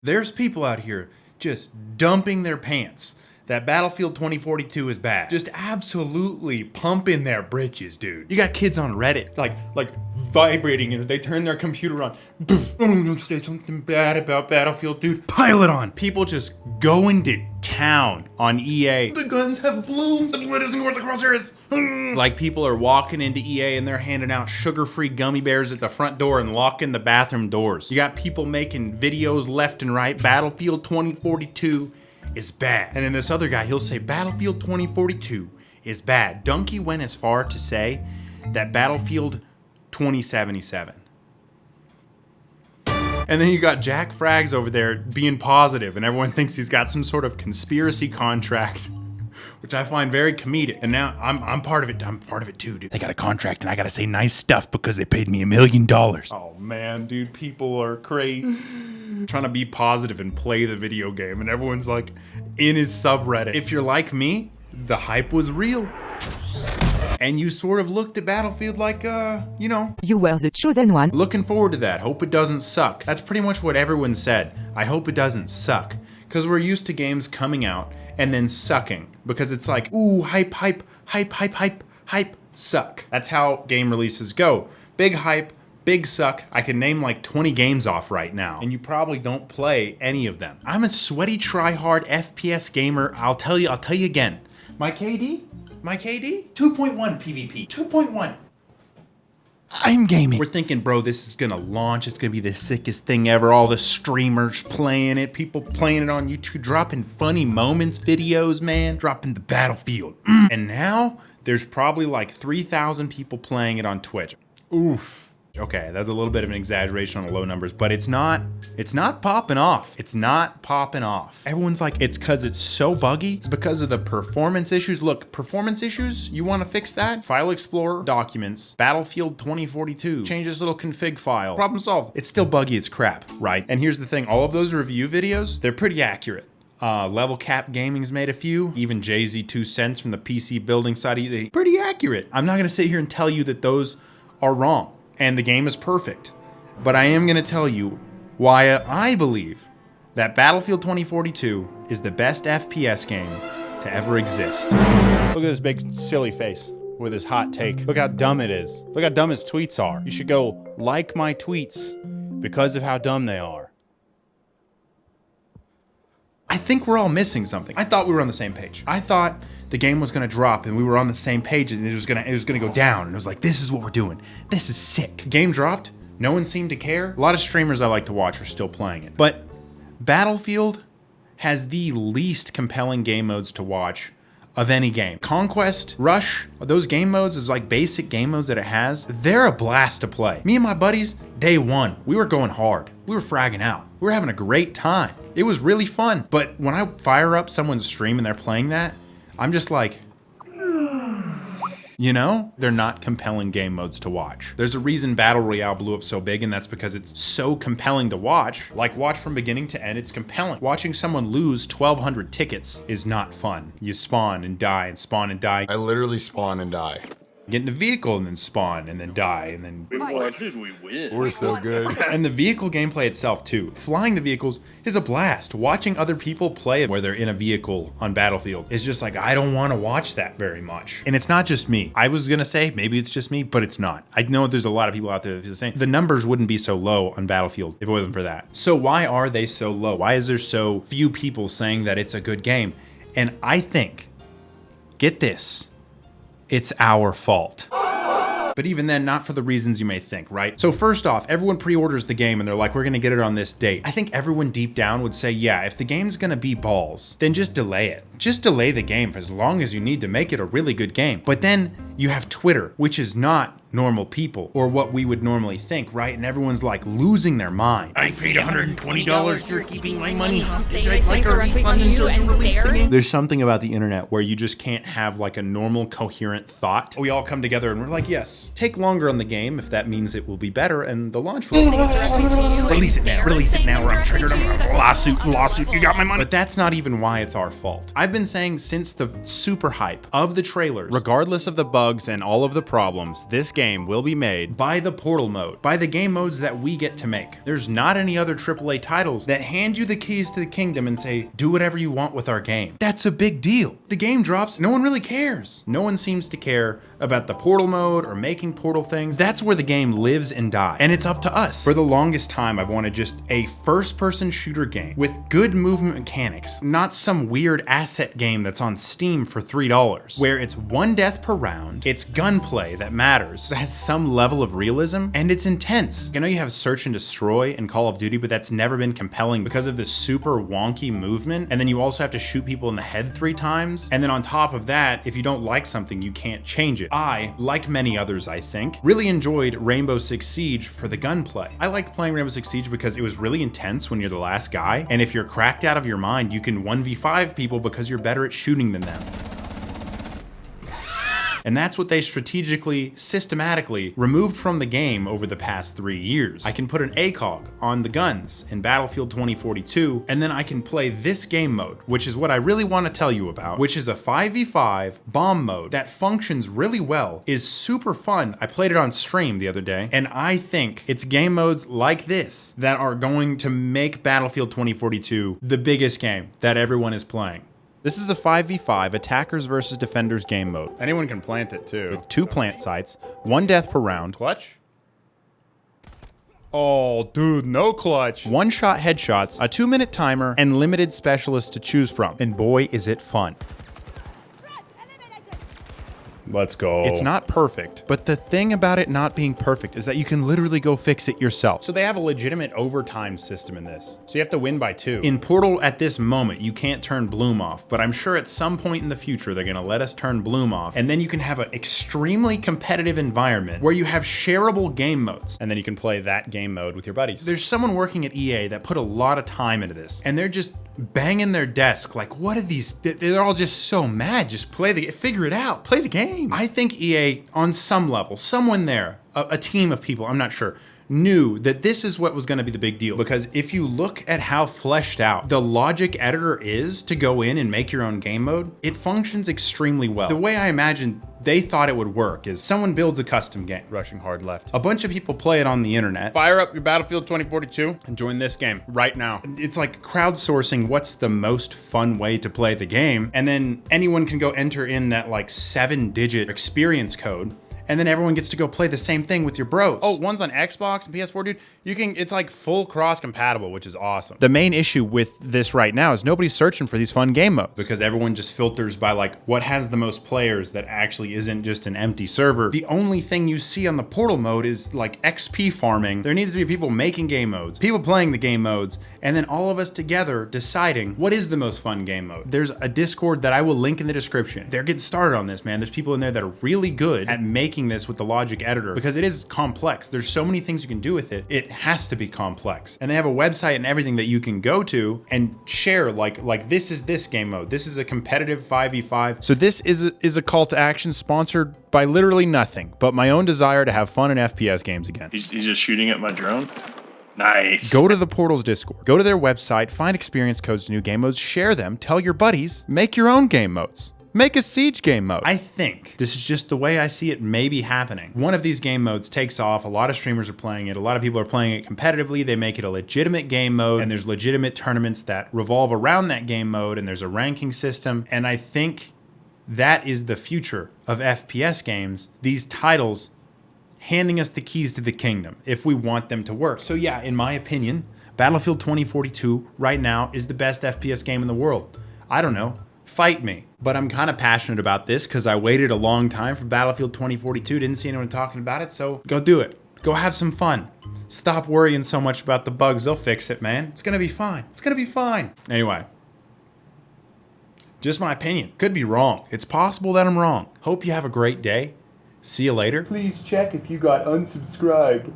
There's people out here just dumping their pants that Battlefield 2042 is bad. Just absolutely pumping their britches, dude. You got kids on Reddit, like vibrating as they turn their computer on. I'm gonna say something bad about Battlefield, dude. Pile it on. People just going to town on EA. The guns have bloom. The blood isn't where the crosshair is. Like people are walking into EA and they're handing out sugar-free gummy bears at the front door and locking the bathroom doors. You got people making videos left and right. Battlefield 2042 is bad. And then this other guy, he'll say Battlefield 2042 is bad. Donkey went as far to say that Battlefield 2077. And then you got Jack Frags over there being positive, and everyone thinks he's got some sort of conspiracy contract, which I find very comedic. And now I'm part of it. I'm part of it too, dude. They got a contract, and I gotta say nice stuff because they paid me $1 million. Oh man, dude, people are crazy. Trying to be positive and play the video game, and everyone's like in his subreddit. If you're like me, the hype was real. And you sort of looked at Battlefield like, you know, you were the chosen one. Looking forward to that. Hope it doesn't suck. That's pretty much what everyone said. I hope it doesn't suck. Because we're used to games coming out and then sucking. Because it's like, ooh, hype, hype, hype, hype, hype, hype, suck. That's how game releases go. Big hype, big suck. I can name like 20 games off right now. And you probably don't play any of them. I'm a sweaty, try-hard FPS gamer. I'll tell you again. My KD? 2.1 PvP, 2.1. I'm gaming. We're thinking, bro, this is gonna launch. It's gonna be the sickest thing ever. All the streamers playing it, people playing it on YouTube, dropping funny moments videos, man. Dropping the Battlefield. And now there's probably like 3,000 people playing it on Twitch. Oof. Okay, that's a little bit of an exaggeration on the low numbers, but it's not popping off. It's not popping off. Everyone's like, it's because it's so buggy. It's because of the performance issues. Look, performance issues, you want to fix that? File Explorer, Documents, Battlefield 2042, change this little config file. Problem solved. It's still buggy as crap, right? And here's the thing, all of those review videos, they're pretty accurate. Level Cap Gaming's made a few. Even Jay-Z 2 Cents from the PC building side, they pretty accurate. I'm not gonna sit here and tell you that those are wrong. And the game is perfect. But I am gonna tell you why I believe that Battlefield 2042 is the best FPS game to ever exist. Look at this big silly face with his hot take. Look how dumb it is. Look how dumb his tweets are. You should go like my tweets because of how dumb they are. I think we're all missing something. I thought we were on the same page. I thought the game was gonna drop and we were on the same page and it was gonna go down. And it was like, this is what we're doing. This is sick. Game dropped, no one seemed to care. A lot of streamers I like to watch are still playing it. But Battlefield has the least compelling game modes to watch of any game. Conquest, Rush, those game modes, is like basic game modes that it has. They're a blast to play. Me and my buddies, day one, we were going hard. We were fragging out. We were having a great time. It was really fun. But when I fire up someone's stream and they're playing that, I'm just like, you know, they're not compelling game modes to watch. There's a reason Battle Royale blew up so big, and that's because it's so compelling to watch. Like, watch from beginning to end, it's compelling. Watching someone lose 1,200 tickets is not fun. You spawn and die and spawn and die. I literally spawn and die. Get in a vehicle and then spawn and then die and then... What did we win? We're so good. And the vehicle gameplay itself too. Flying the vehicles is a blast. Watching other people play where they're in a vehicle on Battlefield is just like, I don't want to watch that very much. And it's not just me. I was gonna say maybe it's just me, but it's not. I know there's a lot of people out there that are saying the numbers wouldn't be so low on Battlefield if it wasn't for that. So why are they so low? Why is there so few people saying that it's a good game? And I think, get this, it's our fault. But even then, not for the reasons you may think, right? So first off, everyone pre-orders the game and they're like, we're gonna get it on this date. I think everyone deep down would say, yeah, if the game's gonna be balls, then just delay it. Just delay the game for as long as you need to make it a really good game. But then you have Twitter, which is not normal people or what we would normally think, right? And everyone's like losing their mind. I paid $120 for keeping my money hostage. I'd like a refund until you release the game. There's something about the internet where you just can't have like a normal coherent thought. We all come together and we're like, yes, take longer on the game if that means it will be better and the launch will release it now or I'm triggered. I'm lawsuit, you got my money. But that's not even why it's our fault. I've I've been saying since the super hype of the trailers, regardless of the bugs and all of the problems, this game will be made by the Portal mode, by the game modes that we get to make. There's not any other AAA titles that hand you the keys to the kingdom and say, do whatever you want with our game. That's a big deal. The game drops, no one really cares. No one seems to care about the Portal mode or making Portal things. That's where the game lives and dies, and it's up to us. For the longest time, I've wanted just a first-person shooter game with good movement mechanics, not some weird asset game that's on Steam for $3, where it's one death per round, it's gunplay that matters, that has some level of realism, and it's intense. I know you have search and destroy in Call of Duty, but that's never been compelling because of the super wonky movement, and then you also have to shoot people in the head 3 times, and then on top of that, if you don't like something, you can't change it. I, like many others I think, really enjoyed Rainbow Six Siege for the gunplay. I liked playing Rainbow Six Siege because it was really intense when you're the last guy, and if you're cracked out of your mind, you can 1v5 people because you're better at shooting than them. And that's what they strategically, systematically removed from the game over the past 3 years. I can put an ACOG on the guns in Battlefield 2042, and then I can play this game mode, which is what I really want to tell you about, which is a 5v5 bomb mode that functions really well, is super fun. I played it on stream the other day, and I think it's game modes like this that are going to make Battlefield 2042 the biggest game that everyone is playing. This is a 5v5 attackers versus defenders game mode. Anyone can plant it too. With 2 plant sites, 1 death per round. Clutch? Oh, dude, no clutch. 1-shot headshots, a 2-minute timer, and limited specialists to choose from. And boy, is it fun. Let's go. It's not perfect, but the thing about it not being perfect is that you can literally go fix it yourself. So they have a legitimate overtime system in this. So you have to win by 2. In Portal, at this moment, you can't turn bloom off, but I'm sure at some point in the future, they're gonna let us turn bloom off, and then you can have an extremely competitive environment where you have shareable game modes, and then you can play that game mode with your buddies. There's someone working at EA that put a lot of time into this, and they're just banging their desk like, what are these? They're all just so mad. Just figure it out, play the game. I think EA, on some level, someone there, a team of people, I'm not sure, knew that this is what was going to be the big deal. Because if you look at how fleshed out the logic editor is to go in and make your own game mode, it functions extremely well. The way I imagine they thought it would work is someone builds a custom game. Rushing hard left. A bunch of people play it on the internet. Fire up your Battlefield 2042 and join this game right now. It's like crowdsourcing what's the most fun way to play the game. And then anyone can go enter in that like 7-digit experience code. And then everyone gets to go play the same thing with your bros. Oh, one's on Xbox and PS4, dude. It's like full cross-compatible, which is awesome. The main issue with this right now is nobody's searching for these fun game modes because everyone just filters by like what has the most players that actually isn't just an empty server. The only thing you see on the Portal mode is like XP farming. There needs to be people making game modes, people playing the game modes, and then all of us together deciding what is the most fun game mode. There's a Discord that I will link in the description. They're getting started on this, man. There's people in there that are really good at making this with the logic editor because it is complex. There's so many things you can do with it. It has to be complex. And they have a website and everything that you can go to and share like this is this game mode. This is a competitive 5v5. So this is a call to action sponsored by literally nothing but my own desire to have fun in FPS games again. He's just shooting at my drone. Nice. Go to the Portal's Discord. Go to their website, find experience codes to new game modes, share them, tell your buddies, make your own game modes. Make a Siege game mode. I think this is just the way I see it maybe happening. One of these game modes takes off, a lot of streamers are playing it, a lot of people are playing it competitively, they make it a legitimate game mode, and there's legitimate tournaments that revolve around that game mode, and there's a ranking system, and I think that is the future of FPS games, these titles handing us the keys to the kingdom, if we want them to work. So yeah, in my opinion, Battlefield 2042 right now is the best FPS game in the world. I don't know. Fight me. But I'm kind of passionate about this because I waited a long time for Battlefield 2042, didn't see anyone talking about it, so go do it. Go have some fun. Stop worrying so much about the bugs, they'll fix it, man. It's gonna be fine. It's gonna be fine. Anyway, just my opinion. Could be wrong. It's possible that I'm wrong. Hope you have a great day. See you later. Please check if you got unsubscribed.